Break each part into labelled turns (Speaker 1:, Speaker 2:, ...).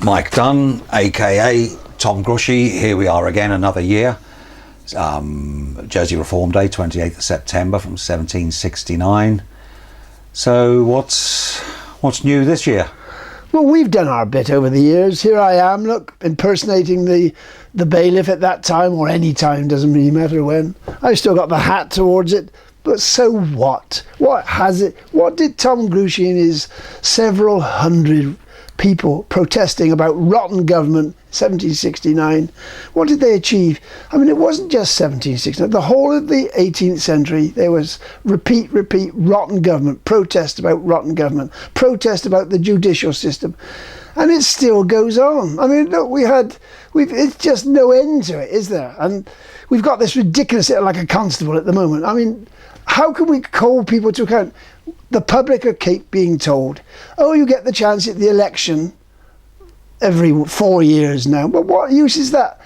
Speaker 1: Mike Dunn, aka Tom Grushey. Here we are again, another year. Jersey Reform Day, 28th of September from 1769. So what's new this year?
Speaker 2: Well, we've done our bit over the years. Here I am, look, impersonating the bailiff at that time, or any time, doesn't really matter when. I've still got the hat towards it, but so what? What has it? What did Tom Grushey and his several hundred people protesting about rotten government, 1769, what did they achieve? I mean, it wasn't just 1769. The whole of the 18th century, there was repeat, rotten government, protest about rotten government, protest about the judicial system. And it still goes on. I mean, look, it's just no end to it, is there? And we've got this ridiculous, like a constable at the moment. I mean, how can we call people to account? The public are keep being told, oh, you get the chance at the election every 4 years now. But what use is that?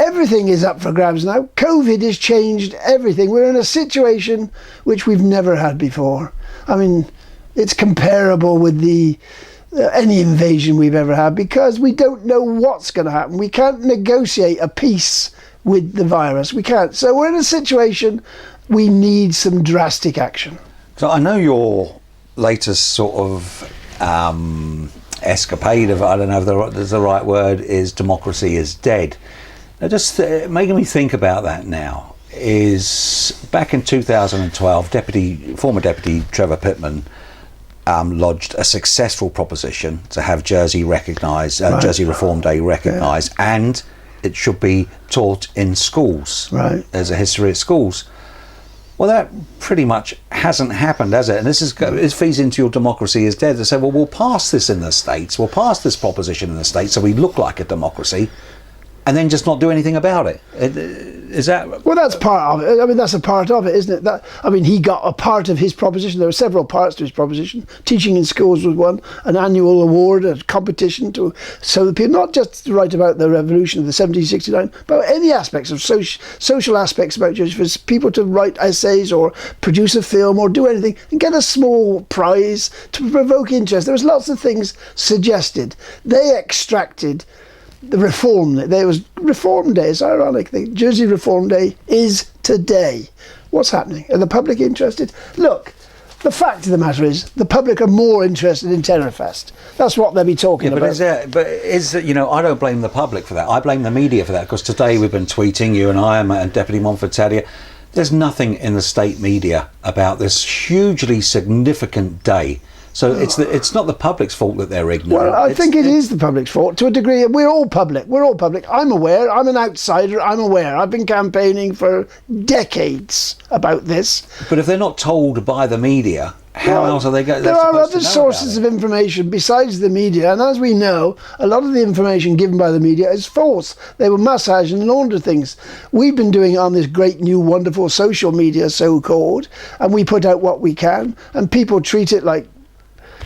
Speaker 2: Everything is up for grabs now. COVID has changed everything. We're in a situation which we've never had before. I mean, it's comparable with any invasion we've ever had, because we don't know what's going to happen. We can't negotiate a peace with the virus. We can't. So we're in a situation we need some drastic action.
Speaker 1: So I know your latest sort of escapade of, I don't know if there's the right word, is democracy is dead. Now, just making me think about that now is back in 2012, former Deputy Trevor Pittman lodged a successful proposition to have Jersey recognised, Jersey Reform Day recognised, and it should be taught in schools.
Speaker 2: Right.
Speaker 1: There's a history at schools. Well, that pretty much hasn't happened, has it? And this feeds into your democracy is dead. They say, well, we'll pass this in the States. We'll pass this proposition in the States so we look like a democracy, and then just not do anything about it. Is that...
Speaker 2: Well, that's part of it. I mean, that's a part of it, isn't it? He got a part of his proposition. There were several parts to his proposition. Teaching in schools was one, an annual award, a competition so that people, not just to write about the revolution of the 1769, but any aspects of social aspects about Jersey, for people to write essays or produce a film or do anything and get a small prize to provoke interest. There was lots of things suggested. They extracted the Reform Day. There was Reform Day. It's ironic. The Jersey Reform Day is today. What's happening? Are the public interested? Look, the fact of the matter is the public are more interested in Terrorfest. That's what they'll be talking about.
Speaker 1: I don't blame the public for that. I blame the media for that, because today we've been tweeting, you and I, and Deputy Montfort Taddia, there's nothing in the state media about this hugely significant day. So it's not the public's fault that they're ignorant.
Speaker 2: Well, I think it is the public's fault to a degree. We're all public. I'm aware. I'm an outsider. I'm aware. I've been campaigning for decades about this.
Speaker 1: But if they're not told by the media, how else are they going?
Speaker 2: There are other sources of information besides the media, and as we know, a lot of the information given by the media is false. They will massage and launder things. We've been doing it on this great new wonderful social media, so-called, and we put out what we can, and people treat it like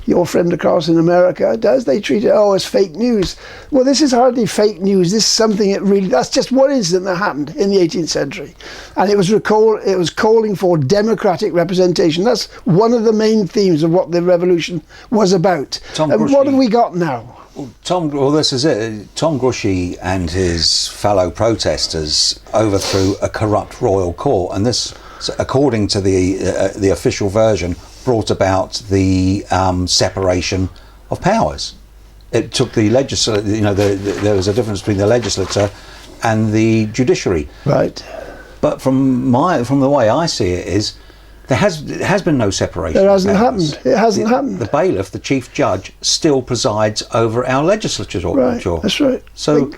Speaker 2: your friend across in America does. They treat it, as fake news. Well, this is hardly fake news. This is something that's just one incident that happened in the 18th century. And it was calling for democratic representation. That's one of the main themes of what the revolution was about. And what have we got now?
Speaker 1: This is it. Tom Grushey and his fellow protesters overthrew a corrupt royal court, and this, according to the official version, brought about the separation of powers. It took the legislature. There was a difference between the legislature and the judiciary.
Speaker 2: Right.
Speaker 1: But from the way I see it is, there has been no separation.
Speaker 2: There hasn't happened. It hasn't happened.
Speaker 1: The bailiff, the chief judge, still presides over our legislature.
Speaker 2: Right. That's right.
Speaker 1: So.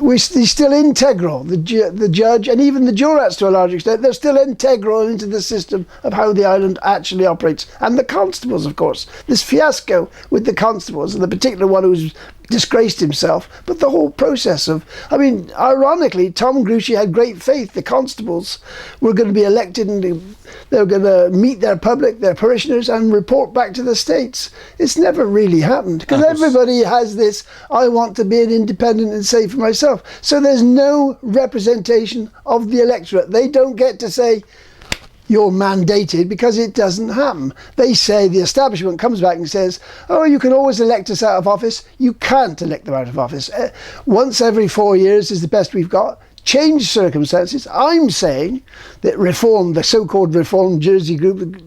Speaker 2: He's still integral, the judge and even the jurats to a large extent. They're still integral into the system of how the island actually operates. And the constables, of course. This fiasco with the constables, and the particular one who's disgraced himself, but the whole process of, ironically, Tom Grushey had great faith. The constables were going to be elected and they were going to meet their public, their parishioners, and report back to the States. It's never really happened, because everybody has this, I want to be an independent and say for myself. So there's no representation of the electorate. They don't get to say, you're mandated because it doesn't happen. They say, the establishment comes back and says, oh, you can always elect us out of office. You can't elect them out of office. Once every 4 years is the best we've got. Change circumstances. I'm saying that reform, the so-called reform Jersey group,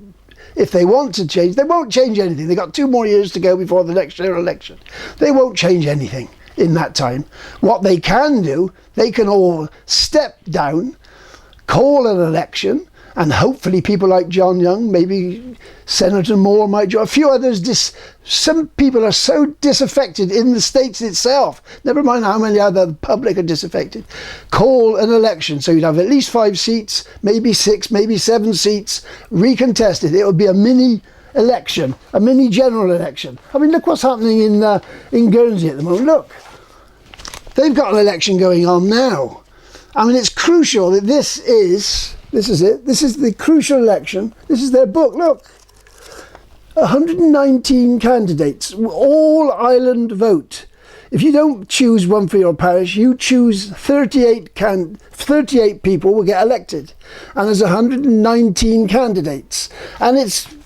Speaker 2: if they want to change, they won't change anything. They've got 2 more years to go before the next year election. They won't change anything in that time. What they can do, they can all step down, call an election, and hopefully people like John Young, maybe Senator Moore might join, a few others. Some people are so disaffected in the States itself, never mind how many other public are disaffected, call an election. So you'd have at least 5 seats, maybe 6, maybe 7 seats, recontested. It would be a mini election, a mini general election. I mean, look what's happening in Guernsey at the moment. Look, they've got an election going on now. I mean, it's crucial that this is it. This is the crucial election. This is their book. Look, 119 candidates, all island vote. If you don't choose one for your parish, you choose 38 people will get elected. And there's 119 candidates. And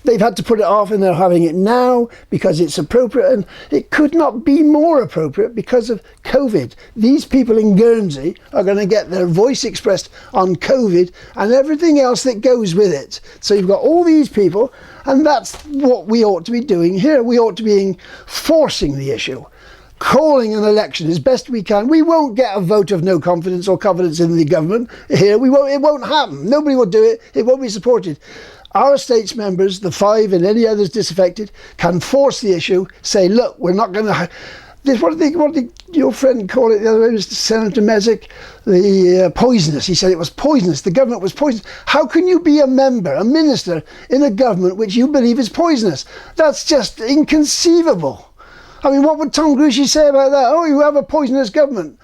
Speaker 2: they've had to put it off, and they're having it now because it's appropriate. And it could not be more appropriate because of COVID. These people in Guernsey are going to get their voice expressed on COVID and everything else that goes with it. So you've got all these people, and that's what we ought to be doing here. We ought to be forcing the issue. Calling an election as best we can. We won't get a vote of no confidence or confidence in the government here. It won't happen. Nobody will do it. It won't be supported. Our Estates members, the 5 and any others disaffected, can force the issue, say, look, we're not going to... What did your friend call it the other day, Mr. Senator Mezek? The poisonous. He said it was poisonous. The government was poisonous. How can you be a member, a minister in a government which you believe is poisonous? That's just inconceivable. I mean, what would Tom Gruchy say about that? Oh, you have a poisonous government.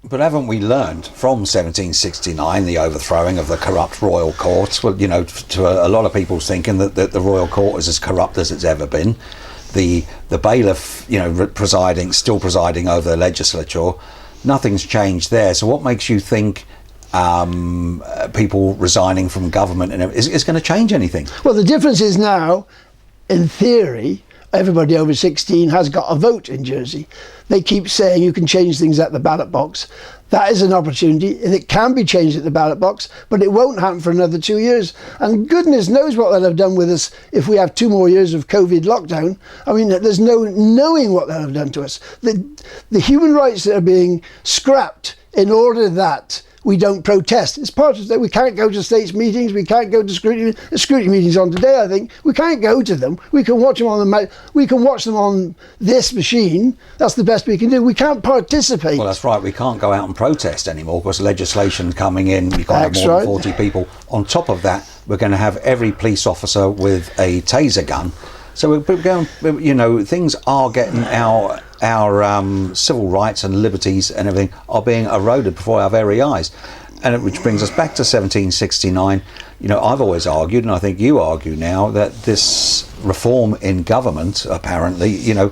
Speaker 1: But haven't we learned from 1769, the overthrowing of the corrupt royal courts? Well, you know, to a lot of people's thinking that the royal court is as corrupt as it's ever been. The bailiff, you know, still presiding over the legislature. Nothing's changed there. So what makes you think people resigning from government is going to change anything?
Speaker 2: Well, the difference is now, in theory, everybody over 16 has got a vote in Jersey. They keep saying you can change things at the ballot box. That is an opportunity, and it can be changed at the ballot box, but it won't happen for another 2 years. And goodness knows what they'll have done with us if we have 2 more years of COVID lockdown. I mean, there's no knowing what they'll have done to us. The human rights that are being scrapped in order that we don't protest. It's part of that. We can't go to States meetings. We can't go to scrutiny meetings on today. I think we can't go to them. We can watch them on this machine. That's the best we can do. We can't participate.
Speaker 1: Well, that's right. We can't go out and protest anymore because legislation coming in. You can't have more than 40 people. On top of that, we're going to have every police officer with a taser gun. So we're going. You know, things are getting our civil rights and liberties and everything are being eroded before our very eyes. And which brings us back to 1769. You know, I've always argued, and I think you argue now, that this reform in government, apparently, you know,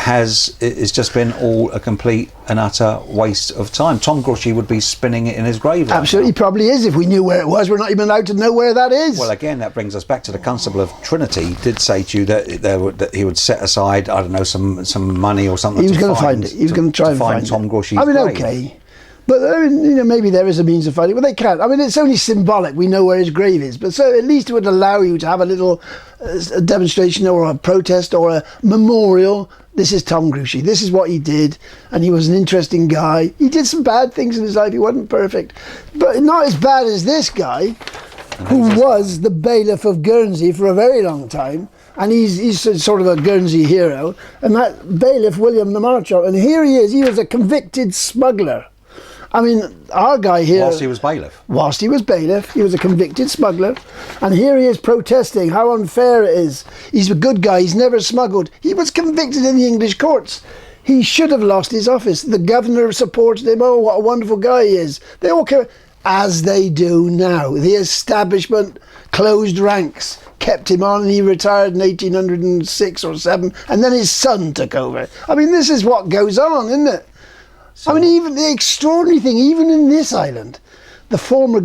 Speaker 1: it's just been all a complete and utter waste of time. Tom Gruchy would be spinning it in his grave.
Speaker 2: Absolutely, probably is. If we knew where it was, we're not even allowed to know where that is.
Speaker 1: Well, again, that brings us back to the Constable of Trinity. Did say to you that he would set aside, I don't know, some money or something.
Speaker 2: He was going to find it. He was going to try and find
Speaker 1: Tom Gruchy's
Speaker 2: I mean,
Speaker 1: grave.
Speaker 2: okay. But you know, maybe there is a means of finding it. Well, they can't. I mean, it's only symbolic. We know where his grave is. But so at least it would allow you to have a little a demonstration or a protest or a memorial. This is Tom Gruchy. This is what he did. And he was an interesting guy. He did some bad things in his life. He wasn't perfect. But not as bad as this guy, who was the bailiff of Guernsey for a very long time. And he's sort of a Guernsey hero. And that bailiff, William the Marchant, and here he is. He was a convicted smuggler. I mean, our guy here...
Speaker 1: Whilst he was bailiff.
Speaker 2: Whilst he was bailiff, he was a convicted smuggler. And here he is protesting how unfair it is. He's a good guy, he's never smuggled. He was convicted in the English courts. He should have lost his office. The governor supported him. Oh, what a wonderful guy he is. They all care, as they do now. The establishment closed ranks, kept him on, and he retired in 1806 or 7, and then his son took over. I mean, this is what goes on, isn't it? So, I mean, even the extraordinary thing, even in this island, the former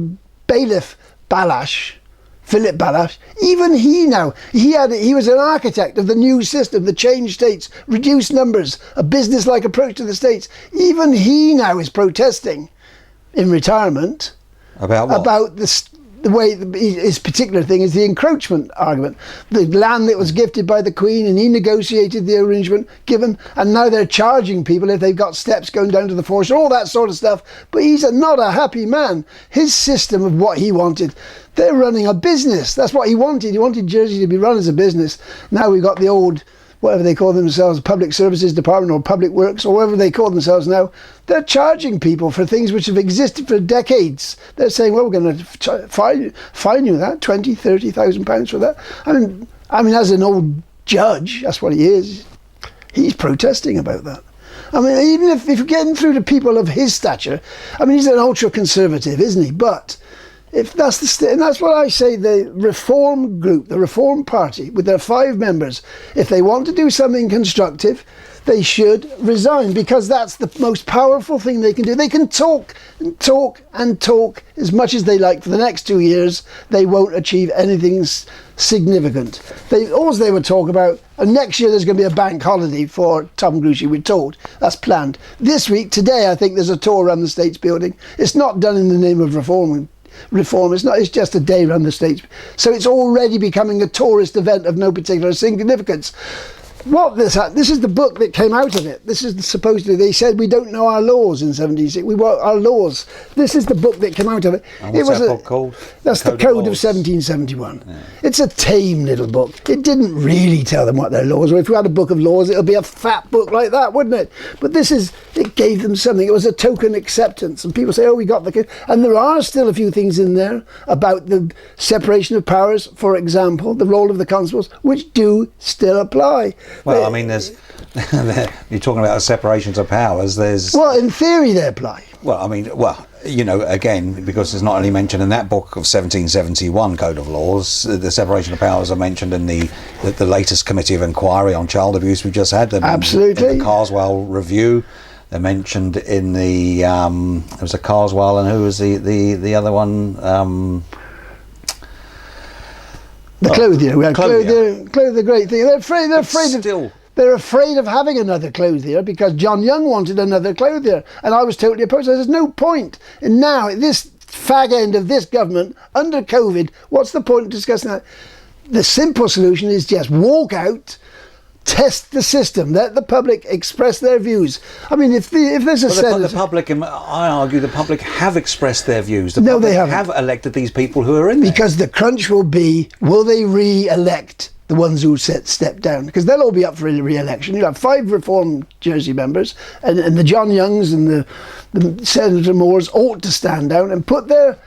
Speaker 2: bailiff Balash, Philip Balash, even he now, he was an architect of the new system, the changed states, reduced numbers, a business-like approach to the states. Even he now is protesting in retirement
Speaker 1: About what?
Speaker 2: about the way his particular thing is the encroachment argument. The land that was gifted by the Queen, and he negotiated the arrangement given, and now they're charging people if they've got steps going down to the forest, all that sort of stuff. But he's not a happy man. His system of what he wanted, they're running a business. That's what he wanted. He wanted Jersey to be run as a business. Now we've got the old, whatever they call themselves, Public Services Department or Public Works or whatever they call themselves now. They're charging people for things which have existed for decades. They're saying, well, we're going to fine you that, 20, 30,000 pounds for that. I mean, as an old judge, that's what he is. He's protesting about that. I mean, even if you're getting through to people of his stature, I mean, he's an ultra-conservative, isn't he? But if that's and that's what I say, the Reform group, the Reform Party, with their 5 members, if they want to do something constructive, they should resign, because that's the most powerful thing they can do. They can talk and talk and talk as much as they like for the next 2 years. They won't achieve anything significant. All they would talk about, and next year there's going to be a bank holiday for Tom Gruchy, we're told. That's planned. This week, today, I think there's a tour around the States building. It's not done in the name of reform. It's just a day around the States. So it's already becoming a tourist event of no particular significance. This is the book that came out of it. This is supposedly, they said we don't know our laws in 1760. We want our laws. This is the book that came out of it.
Speaker 1: And what's that book called?
Speaker 2: That's the Code of 1771. Yeah. It's a tame little book. It didn't really tell them what their laws were. If we had a book of laws, it would be a fat book like that, wouldn't it? But it gave them something. It was a token acceptance. And people say, oh, we got the code. And there are still a few things in there about the separation of powers, for example, the role of the constables, which do still apply.
Speaker 1: Well, I mean, you're talking about separations of powers.
Speaker 2: Well, in theory, they apply.
Speaker 1: Well, I mean, again, because it's not only mentioned in that book of 1771 Code of Laws, the separation of powers are mentioned in the latest committee of inquiry on child abuse we just had.
Speaker 2: Absolutely.
Speaker 1: In the Carswell Review. They're mentioned in the, there was a Carswell, and who was the other one?
Speaker 2: The clothier. We had clothier, great thing. They're afraid of having another clothier, because John Young wanted another clothier, and I was totally opposed. There's no point. And now, at this fag end of this government, under COVID, what's the point of discussing that? The simple solution is just walk out, test the system, let the public express their views. I mean, if there's a senator...
Speaker 1: The public, I argue, the public have expressed their views.
Speaker 2: No, they haven't.
Speaker 1: Have elected these people who are in there.
Speaker 2: Because the crunch will be, will they re-elect the ones who step down? Because they'll all be up for re-election. You'll have 5 Reform Jersey members, and the John Youngs and the Senator Moores ought to stand down and put their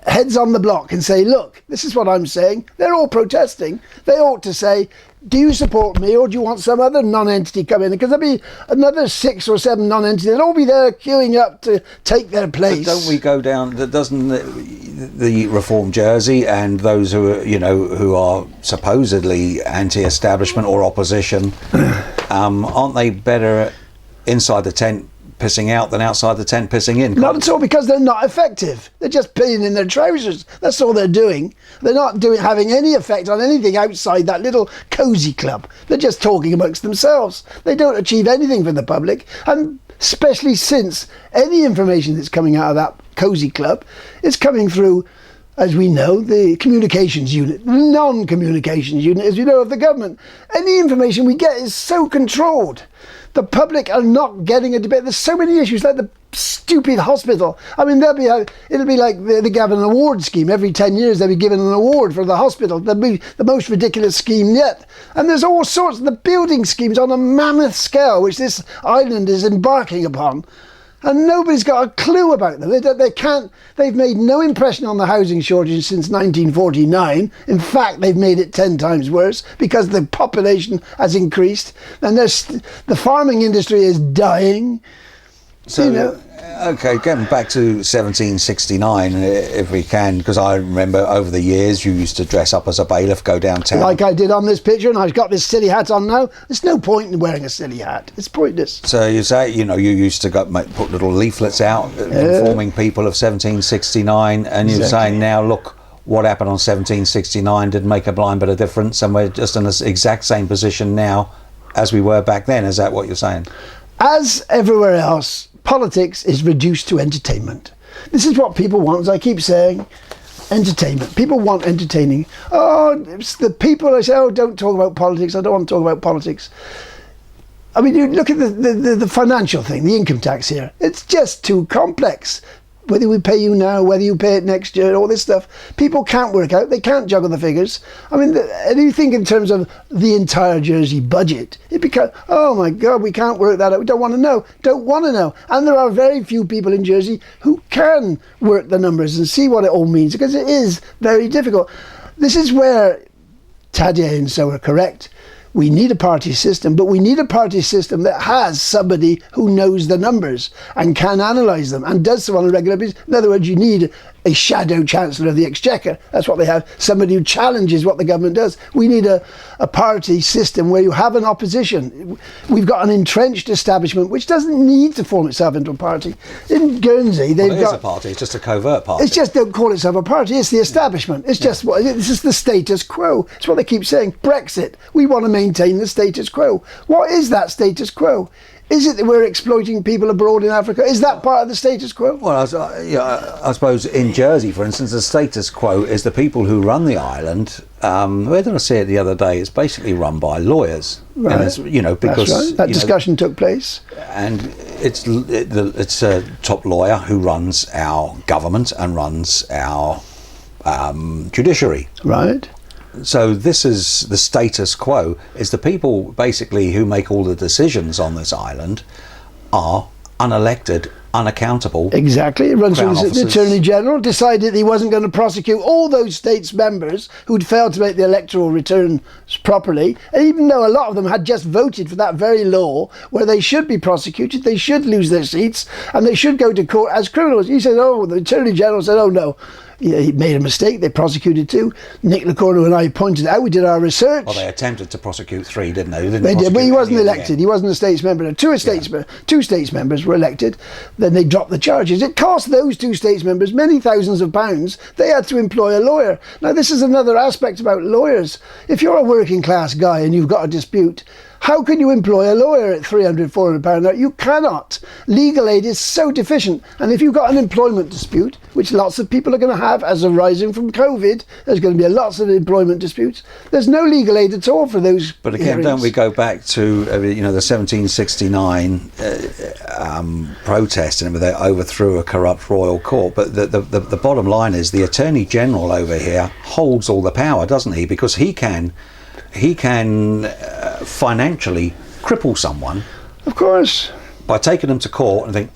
Speaker 2: heads on the block and say, look, this is what I'm saying. They're all protesting. They ought to say, do you support me, or do you want some other non-entity come in? Because there'll be another 6 or 7 non-entities. They'll all be there queuing up to take their place.
Speaker 1: But don't we go down? Doesn't the Reform Jersey and those who are supposedly anti-establishment or opposition, aren't they better inside the tent pissing out than outside the tent pissing in?
Speaker 2: Not at all, because they're not effective. They're just peeing in their trousers. That's all they're doing. They're not having any effect on anything outside that little cosy club. They're just talking amongst themselves. They don't achieve anything for the public, and especially since any information that's coming out of that cosy club is coming through, as we know, the communications unit, non-communications unit, as we know, of the government. Any information we get is so controlled. The public are not getting a debate. There's so many issues, like the stupid hospital. I mean, it'll be like they give an award scheme. Every 10 years they'll be given an award for the hospital. That'll be the most ridiculous scheme yet. And there's all sorts of the building schemes on a mammoth scale, which this island is embarking upon. And nobody's got a clue about them. They've made no impression on the housing shortage since 1949. In fact, they've made it 10 times worse, because the population has increased, and the farming industry is dying.
Speaker 1: So, okay, getting back to 1769, if we can, because I remember over the years you used to dress up as a bailiff, go downtown. Like
Speaker 2: I did on this picture, and I've got this silly hat on now. There's no point in wearing a silly hat. It's pointless.
Speaker 1: So you say, you used to put little leaflets out informing people of 1769, and you're saying now, look, what happened on 1769 didn't make a blind bit of difference, and we're just in the exact same position now as we were back then. Is that what you're saying?
Speaker 2: As everywhere else, politics is reduced to entertainment. This is what people want, as I keep saying. Entertainment. People want entertaining. Oh, it's the people, I say, oh, don't talk about politics. I don't want to talk about politics. I mean, you look at the financial thing, the income tax here. It's just too complex. Whether we pay you now, whether you pay it next year, all this stuff. People can't work out. They can't juggle the figures. I mean, and you think in terms of the entire Jersey budget, it becomes, oh my God, we can't work that out. We don't want to know. Don't want to know. And there are very few people in Jersey who can work the numbers and see what it all means, because it is very difficult. This is where Tadej and so are correct. We need a party system, but we need a party system that has somebody who knows the numbers and can analyse them and does so on a regular basis. In other words, you need a shadow Chancellor of the Exchequer. That's what they have. Somebody who challenges what the government does. We need a party system where you have an opposition. We've got an entrenched establishment which doesn't need to form itself into a party. In Guernsey, they've got...
Speaker 1: It is a party, it's just a covert party.
Speaker 2: It's just, don't call itself a party, it's the establishment. It's just what, this is the status quo. It's what they keep saying. Brexit, we want to maintain the status quo. What is that status quo? Is it that we're exploiting people abroad in Africa? Is that part of the status quo?
Speaker 1: Well, I suppose in Jersey, for instance, the status quo is the people who run the island. Where did I see it the other day? It's basically run by lawyers.
Speaker 2: Right.
Speaker 1: And it's, because
Speaker 2: that's right. That discussion took place.
Speaker 1: And it's a top lawyer who runs our government and runs our judiciary.
Speaker 2: Right.
Speaker 1: So this is the status quo, is the people basically who make all the decisions on this island are unelected, unaccountable.
Speaker 2: Exactly. It runs
Speaker 1: Crown
Speaker 2: through the
Speaker 1: officers.
Speaker 2: Attorney General, decided he wasn't going to prosecute all those states members who'd failed to make the electoral returns properly, and even though a lot of them had just voted for that very law where they should be prosecuted, they should lose their seats, and they should go to court as criminals. He said, the Attorney General said, oh no, he made a mistake, they prosecuted two. Nick Lacorno and I pointed out, we did our research.
Speaker 1: Well, they attempted to prosecute three, didn't they?
Speaker 2: They did, but he wasn't elected. He wasn't a states member. Two states members were elected. Then they dropped the charges. It cost those two states members many thousands of pounds. They had to employ a lawyer. Now, this is another aspect about lawyers. If you're a working class guy and you've got a dispute, how can you employ a lawyer at £300, £400 now? You cannot. Legal aid is so deficient. And if you've got an employment dispute, which lots of people are going to have as arising from COVID, there's going to be lots of employment disputes. There's no legal aid at all for those.
Speaker 1: But again,
Speaker 2: hearings.
Speaker 1: don't we go back to the 1769 protest and they overthrew a corrupt royal court? But the bottom line is the Attorney General over here holds all the power, doesn't he? Because he can financially cripple someone,
Speaker 2: of course,
Speaker 1: by taking them to court and think,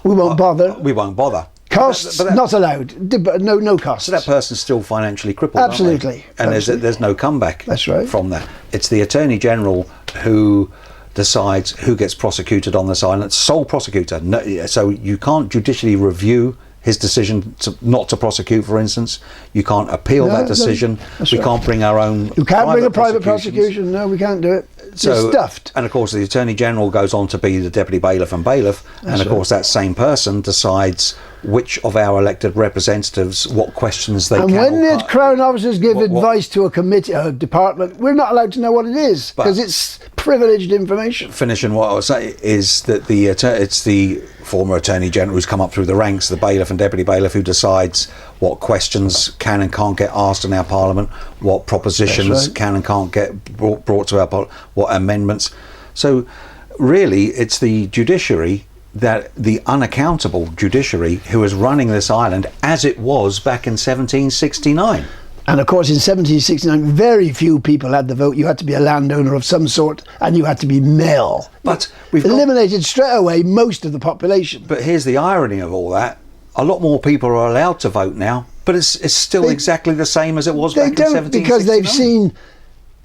Speaker 2: we won't bother.
Speaker 1: We won't bother.
Speaker 2: Costs not allowed. No costs.
Speaker 1: So that person's still financially crippled.
Speaker 2: Absolutely.
Speaker 1: And
Speaker 2: Absolutely.
Speaker 1: there's no comeback.
Speaker 2: That's right.
Speaker 1: From that. It's the Attorney General who decides who gets prosecuted on this island. Sole prosecutor. No, so you can't judicially review his decision not to prosecute, for instance. You can't appeal that decision. We can't bring our own.
Speaker 2: You can't bring a private prosecution. No, we can't do it.
Speaker 1: So,
Speaker 2: it's stuffed.
Speaker 1: And of course, the Attorney General goes on to be the Deputy Bailiff and Bailiff, and of course, that same person decides which of our elected representatives, what questions they can.
Speaker 2: And when the Crown officers give advice to a committee, a department, we're not allowed to know what it is because it's privileged information.
Speaker 1: Finishing what I was saying is that it's the former Attorney General who's come up through the ranks, the Bailiff and Deputy Bailiff, who decides what questions can and can't get asked in our Parliament, what propositions can and can't get brought to our Parliament, what amendments. So really it's the judiciary, that the unaccountable judiciary, who is running this island as it was back in 1769.
Speaker 2: And of course in 1769 very few people had the vote. You had to be a landowner of some sort and you had to be male.
Speaker 1: But we've
Speaker 2: eliminated straight away most of the population.
Speaker 1: But here's the irony of all that. A lot more people are allowed to vote now, but it's still exactly the same as it was back in 1769.
Speaker 2: Because they've seen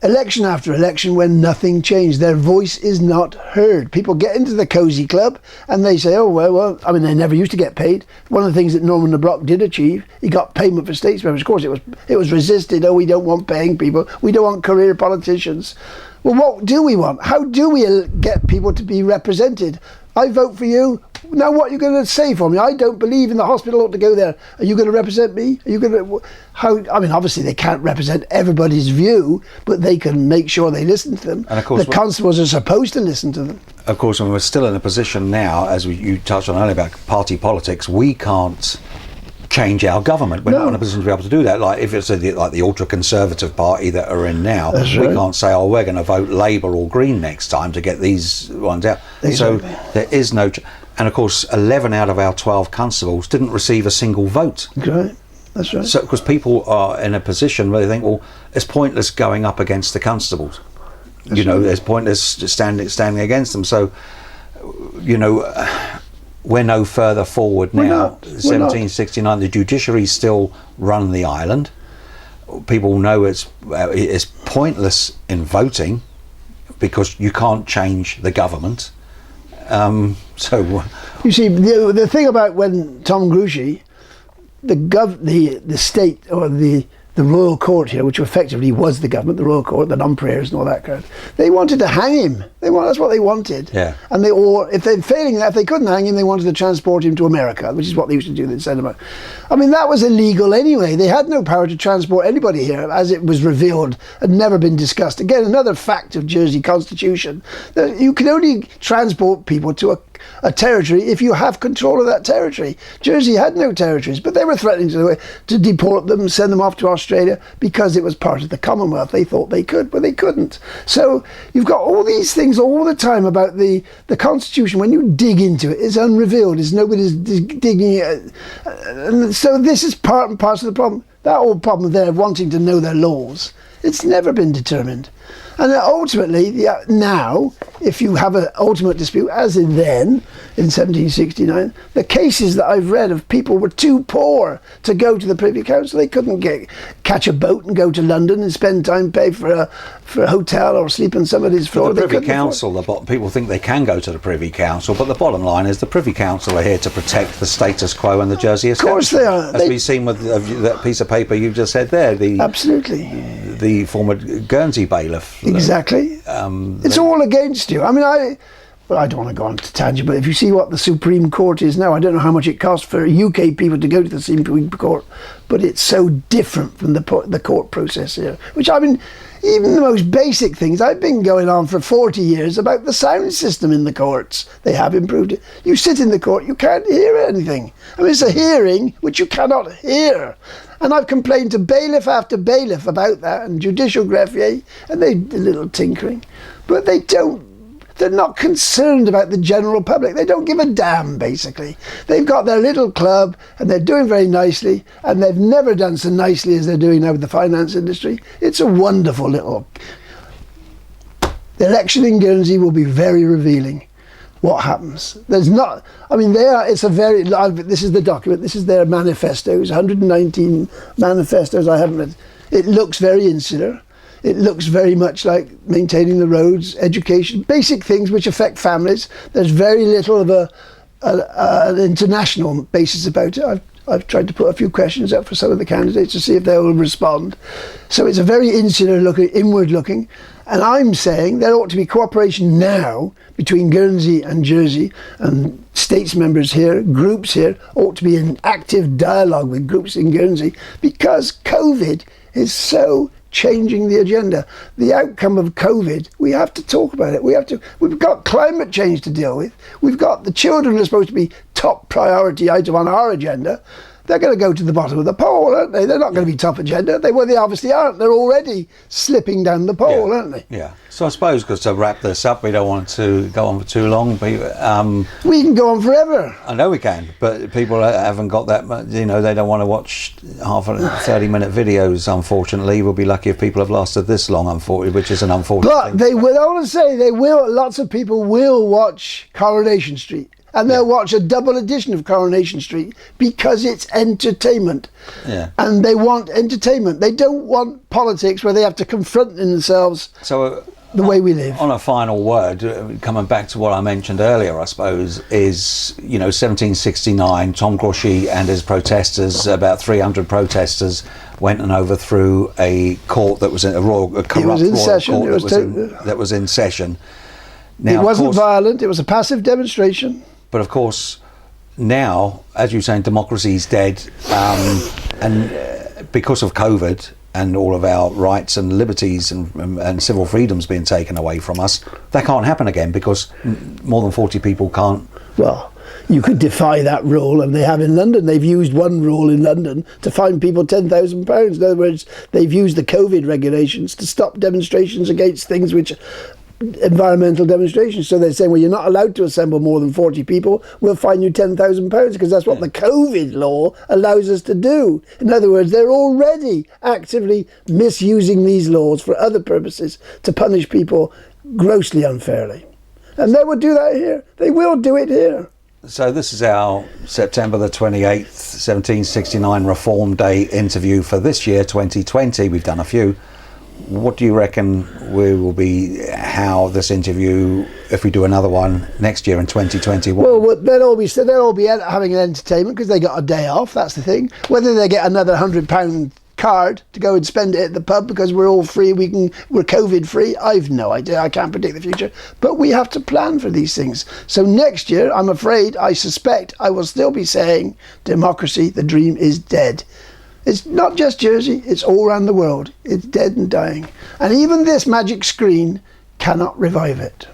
Speaker 2: election after election when nothing changed. Their voice is not heard. People get into the cosy club and they say, oh, well, I mean, they never used to get paid. One of the things that Norman Le Bloc did achieve, he got payment for states members. Of course, it was resisted. Oh, we don't want paying people. We don't want career politicians. Well, what do we want? How do we get people to be represented? I vote for you. Now what are you going to say for me? I don't believe in the hospital ought to go there. Are you going to represent me? Are you going to... I mean, obviously they can't represent everybody's view, but they can make sure they listen to them.
Speaker 1: And of course,
Speaker 2: the constables are supposed to listen to them.
Speaker 1: Of course, when we're still in a position now, as you touched on earlier about party politics, we can't change our government. We're not in a position to be able to do that. Like if it's like the ultra-conservative party that are in now, we can't say, oh, we're going to vote Labour or Green next time to get these ones out. So there is no... And of course, 11 out of our 12 constables didn't receive a single vote.
Speaker 2: Right, that's right.
Speaker 1: So, because people are in a position where they think, well, it's pointless going up against the constables. That's It's pointless standing against them. So, we're no further forward now. 1769, the judiciary still run the island. People know it's pointless in voting because you can't change the government. So
Speaker 2: you see, the thing about when Tom Grouchy, the state or the royal court here, which effectively was the government, the royal court, the non-prayers and all that kind, they wanted to hang him. That's what they wanted.
Speaker 1: Yeah.
Speaker 2: And if they couldn't hang him, they wanted to transport him to America, which is what they used to do. They'd send him out. I mean, that was illegal anyway. They had no power to transport anybody here, as it was revealed, had never been discussed. Again, another fact of Jersey Constitution, that you can only transport people to a territory if you have control of that territory. Jersey had no territories, but they were threatening to deport them, send them off to Australia because it was part of the Commonwealth. They thought they could, but they couldn't. So you've got all these things all the time about the Constitution. When you dig into it, it's unrevealed. Nobody's digging it. And so this is part and parcel of the problem. That old problem there of wanting to know their laws, it's never been determined. And ultimately, now, if you have an ultimate dispute, as in then, in 1769, the cases that I've read of people were too poor to go to the Privy Council. They couldn't catch a boat and go to London and spend time, pay for a hotel or sleep on somebody's floor.
Speaker 1: The Privy Council, people think they can go to the Privy Council, but the bottom line is the Privy Council are here to protect the status quo and the Jersey establishment.
Speaker 2: Of course they are.
Speaker 1: As we've seen with that piece of paper you just said there.
Speaker 2: Absolutely.
Speaker 1: The former Guernsey bailiff.
Speaker 2: Exactly. It's all against you. I mean, I don't want to go on to tangent, but if you see what the Supreme Court is now, I don't know how much it costs for UK people to go to the Supreme Court, but it's so different from the court process here. Which, I mean, even the most basic things, I've been going on for 40 years about the sound system in the courts. They have improved it. You sit in the court, you can't hear anything. I mean, it's a hearing which you cannot hear. And I've complained to bailiff after bailiff about that, and judicial greffier, and they did a little tinkering. But they're not concerned about the general public. They don't give a damn, basically. They've got their little club, and they're doing very nicely, and they've never done so nicely as they're doing now with the finance industry. It's a wonderful little... The election in Guernsey will be very revealing. What happens? There's not... I mean, it's a very... This is the document. This is their manifestos. 119 manifestos I haven't read. It looks very insular. It looks very much like maintaining the roads, education, basic things which affect families. There's very little of an international basis about it. I've tried to put a few questions up for some of the candidates to see if they will respond. So it's a very insular looking, inward looking. And I'm saying there ought to be cooperation now between Guernsey and Jersey, and states members here, groups here, ought to be in active dialogue with groups in Guernsey, because COVID is so changing the agenda. The outcome of COVID, we have to talk about it. We've got climate change to deal with. We've got the children who are supposed to be top priority item on our agenda. They're going to go to the bottom of the pole, aren't they? They're not going to be top agenda. They obviously aren't. They're already slipping down the pole, aren't they?
Speaker 1: Yeah. So I suppose, because to wrap this up, we don't want to go on for too long.
Speaker 2: We can go on forever.
Speaker 1: I know we can, but people haven't got that much, they don't want to watch 30-minute videos, unfortunately. We'll be lucky if people have lasted this long, unfortunately, which is an unfortunate thing.
Speaker 2: But I want to say, lots of people will watch Coronation Street. And they'll watch a double edition of Coronation Street because it's entertainment.
Speaker 1: Yeah.
Speaker 2: And they want entertainment. They don't want politics where they have to confront themselves the way we live.
Speaker 1: On a final word, coming back to what I mentioned earlier, I suppose, is, 1769, Tom Grouchy and his protesters, about 300 protesters, went and overthrew a court that was in a corrupt royal court that was in session. Now,
Speaker 2: It
Speaker 1: of
Speaker 2: wasn't
Speaker 1: course-
Speaker 2: violent. It was a passive demonstration.
Speaker 1: But of course, now, as you're saying, democracy is dead, and because of COVID and all of our rights and liberties and civil freedoms being taken away from us, that can't happen again because more than 40 people can't.
Speaker 2: Well, you could defy that rule, and they have in London. They've used one rule in London to fine people £10,000. In other words, they've used the COVID regulations to stop demonstrations against things which environmental demonstrations. So they're saying, well, you're not allowed to assemble more than 40 people. We'll fine you £10,000 because that's what the COVID law allows us to do. In other words, they're already actively misusing these laws for other purposes to punish people grossly unfairly. And they will do that here. They will do it here.
Speaker 1: So this is our September the 28th, 1769 Reform Day interview for this year, 2020. We've done a few. What do you reckon how this interview, if we do another one next year in 2021?
Speaker 2: Well, they'll all be having an entertainment because they got a day off. That's the thing. Whether they get another £100 card to go and spend it at the pub because we're all free, we're COVID free, I've no idea. I can't predict the future, but we have to plan for these things. So next year, I suspect I will still be saying democracy, the dream is dead. It's not just Jersey, it's all around the world. It's dead and dying. And even this magic screen cannot revive it.